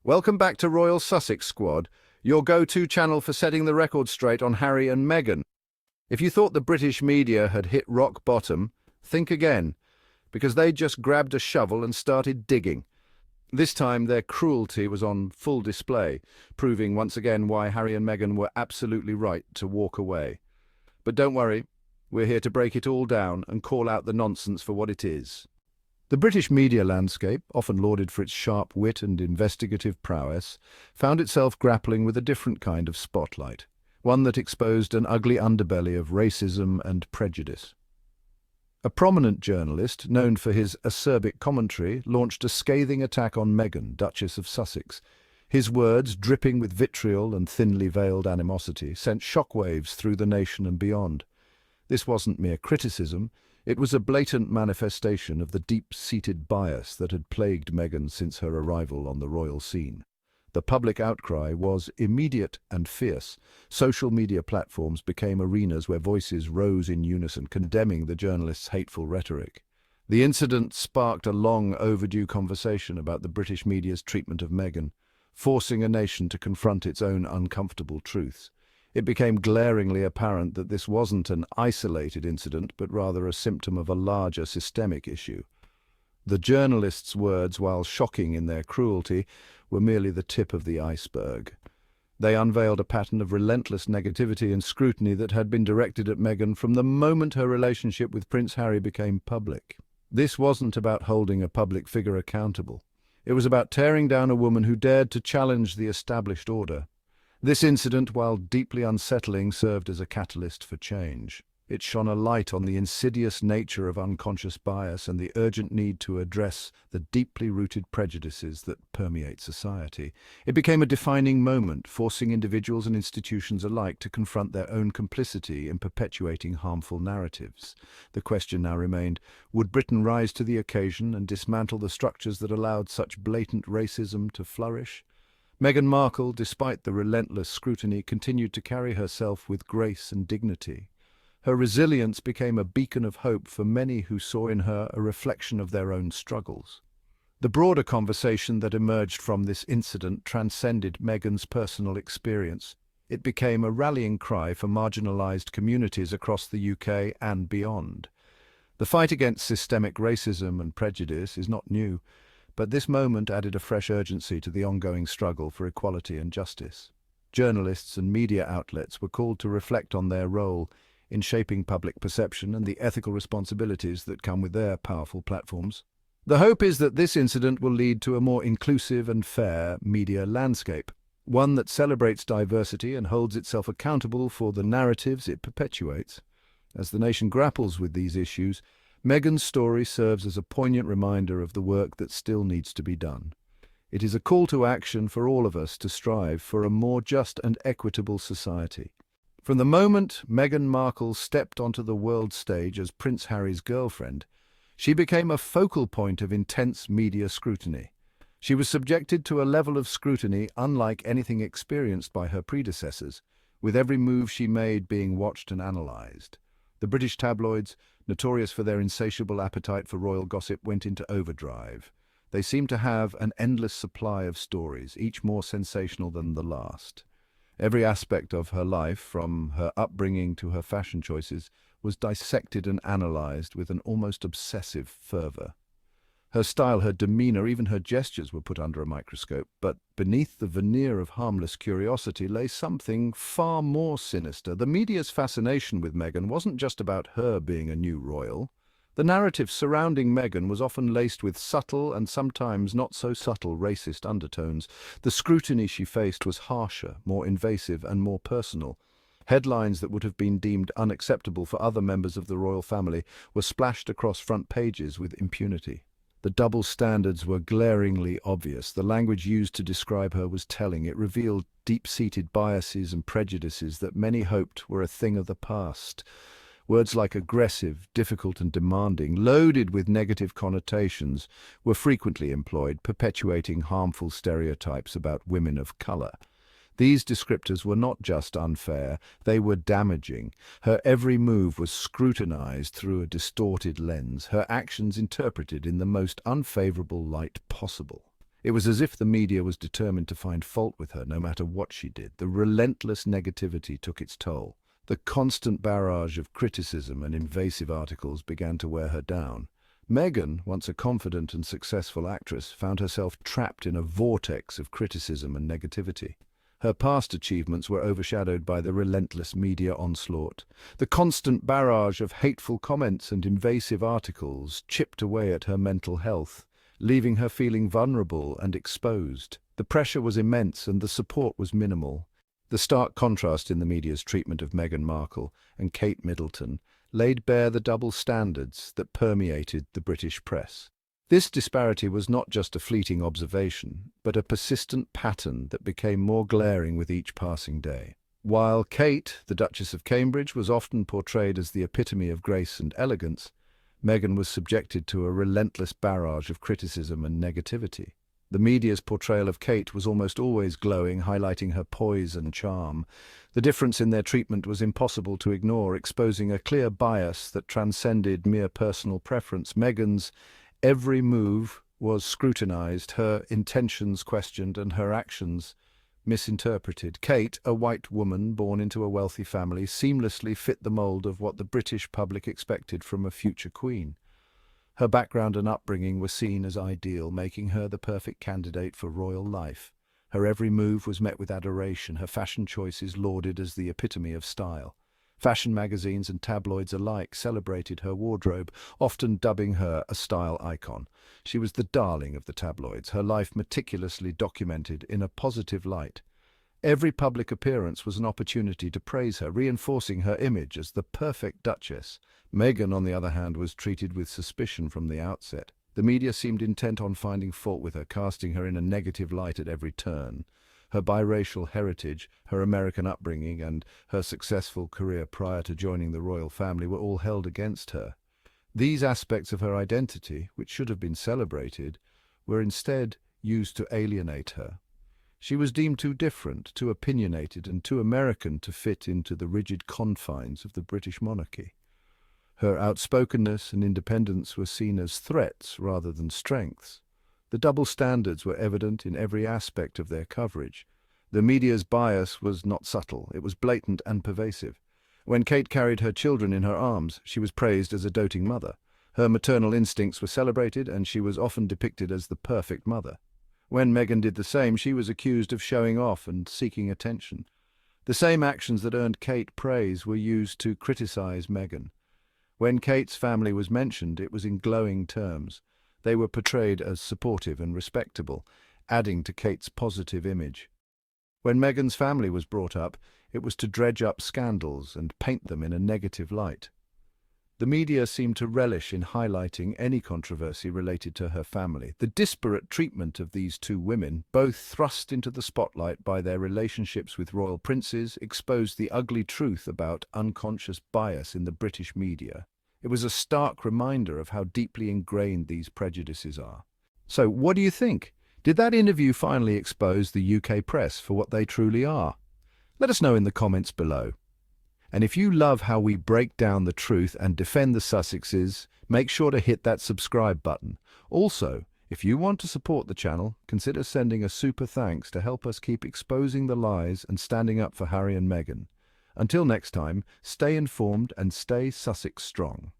Welcome back to Royal Sussex Squad, your go-to channel for setting the record straight on Harry and Meghan. If you thought the British media had hit rock bottom, think again, because they just grabbed a shovel and started digging. This time their cruelty was on full display, proving once again why Harry and Meghan were absolutely right to walk away. But don't worry, we're here to break it all down and call out the nonsense for what it is. The British media landscape, often lauded for its sharp wit and investigative prowess, found itself grappling with a different kind of spotlight, one that exposed an ugly underbelly of racism and prejudice. A prominent journalist, known for his acerbic commentary, launched a scathing attack on Meghan, Duchess of Sussex. His words, dripping with vitriol and thinly veiled animosity, sent shockwaves through the nation and beyond. This wasn't mere criticism. It was a blatant manifestation of the deep-seated bias that had plagued Meghan since her arrival on the royal scene. The public outcry was immediate and fierce. Social media platforms became arenas where voices rose in unison, condemning the journalist's hateful rhetoric. The incident sparked a long overdue conversation about the British media's treatment of Meghan, forcing a nation to confront its own uncomfortable truths. It became glaringly apparent that this wasn't an isolated incident, but rather a symptom of a larger systemic issue. The journalist's words, while shocking in their cruelty, were merely the tip of the iceberg. They unveiled a pattern of relentless negativity and scrutiny that had been directed at Meghan from the moment her relationship with Prince Harry became public. This wasn't about holding a public figure accountable. It was about tearing down a woman who dared to challenge the established order. This incident, while deeply unsettling, served as a catalyst for change. It shone a light on the insidious nature of unconscious bias and the urgent need to address the deeply rooted prejudices that permeate society. It became a defining moment, forcing individuals and institutions alike to confront their own complicity in perpetuating harmful narratives. The question now remained, would Britain rise to the occasion and dismantle the structures that allowed such blatant racism to flourish? Meghan Markle, despite the relentless scrutiny, continued to carry herself with grace and dignity. Her resilience became a beacon of hope for many who saw in her a reflection of their own struggles. The broader conversation that emerged from this incident transcended Meghan's personal experience. It became a rallying cry for marginalized communities across the UK and beyond. The fight against systemic racism and prejudice is not new, but this moment added a fresh urgency to the ongoing struggle for equality and justice. Journalists and media outlets were called to reflect on their role in shaping public perception and the ethical responsibilities that come with their powerful platforms. The hope is that this incident will lead to a more inclusive and fair media landscape, one that celebrates diversity and holds itself accountable for the narratives it perpetuates. As the nation grapples with these issues, Meghan's story serves as a poignant reminder of the work that still needs to be done. It is a call to action for all of us to strive for a more just and equitable society. From the moment Meghan Markle stepped onto the world stage as Prince Harry's girlfriend, she became a focal point of intense media scrutiny. She was subjected to a level of scrutiny unlike anything experienced by her predecessors, with every move she made being watched and analysed. The British tabloids, notorious for their insatiable appetite for royal gossip, went into overdrive. They seemed to have an endless supply of stories, each more sensational than the last. Every aspect of her life, from her upbringing to her fashion choices, was dissected and analysed with an almost obsessive fervour. Her style, her demeanour, even her gestures were put under a microscope, but beneath the veneer of harmless curiosity lay something far more sinister. The media's fascination with Meghan wasn't just about her being a new royal. The narrative surrounding Meghan was often laced with subtle and sometimes not so subtle racist undertones. The scrutiny she faced was harsher, more invasive and more personal. Headlines that would have been deemed unacceptable for other members of the royal family were splashed across front pages with impunity. The double standards were glaringly obvious. The language used to describe her was telling. It revealed deep-seated biases and prejudices that many hoped were a thing of the past. Words like aggressive, difficult and demanding, loaded with negative connotations, were frequently employed, perpetuating harmful stereotypes about women of colour. These descriptors were not just unfair, they were damaging. Her every move was scrutinized through a distorted lens, her actions interpreted in the most unfavorable light possible. It was as if the media was determined to find fault with her no matter what she did. The relentless negativity took its toll. The constant barrage of criticism and invasive articles began to wear her down. Meghan, once a confident and successful actress, found herself trapped in a vortex of criticism and negativity. Her past achievements were overshadowed by the relentless media onslaught. The constant barrage of hateful comments and invasive articles chipped away at her mental health, leaving her feeling vulnerable and exposed. The pressure was immense and the support was minimal. The stark contrast in the media's treatment of Meghan Markle and Kate Middleton laid bare the double standards that permeated the British press. This disparity was not just a fleeting observation, but a persistent pattern that became more glaring with each passing day. While Kate, the Duchess of Cambridge, was often portrayed as the epitome of grace and elegance, Meghan was subjected to a relentless barrage of criticism and negativity. The media's portrayal of Kate was almost always glowing, highlighting her poise and charm. The difference in their treatment was impossible to ignore, exposing a clear bias that transcended mere personal preference. Meghan's every move was scrutinized, her intentions questioned, and her actions misinterpreted. Kate, a white woman born into a wealthy family, seamlessly fit the mold of what the British public expected from a future queen. Her background and upbringing were seen as ideal, making her the perfect candidate for royal life. Her every move was met with adoration, her fashion choices lauded as the epitome of style. Fashion magazines and tabloids alike celebrated her wardrobe, often dubbing her a style icon. She was the darling of the tabloids, her life meticulously documented in a positive light. Every public appearance was an opportunity to praise her, reinforcing her image as the perfect Duchess. Meghan, on the other hand, was treated with suspicion from the outset. The media seemed intent on finding fault with her, casting her in a negative light at every turn. Her biracial heritage, her American upbringing, and her successful career prior to joining the royal family were all held against her. These aspects of her identity, which should have been celebrated, were instead used to alienate her. She was deemed too different, too opinionated, and too American to fit into the rigid confines of the British monarchy. Her outspokenness and independence were seen as threats rather than strengths. The double standards were evident in every aspect of their coverage. The media's bias was not subtle, it was blatant and pervasive. When Kate carried her children in her arms, she was praised as a doting mother. Her maternal instincts were celebrated, and she was often depicted as the perfect mother. When Meghan did the same, she was accused of showing off and seeking attention. The same actions that earned Kate praise were used to criticize Meghan. When Kate's family was mentioned, it was in glowing terms. They were portrayed as supportive and respectable, adding to Kate's positive image. When Meghan's family was brought up, it was to dredge up scandals and paint them in a negative light. The media seemed to relish in highlighting any controversy related to her family. The disparate treatment of these two women, both thrust into the spotlight by their relationships with royal princes, exposed the ugly truth about unconscious bias in the British media. It was a stark reminder of how deeply ingrained these prejudices are. So, what do you think? Did that interview finally expose the UK press for what they truly are? Let us know in the comments below. And if you love how we break down the truth and defend the Sussexes, make sure to hit that subscribe button. Also, if you want to support the channel, consider sending a super thanks to help us keep exposing the lies and standing up for Harry and Meghan. Until next time, stay informed and stay Sussex strong.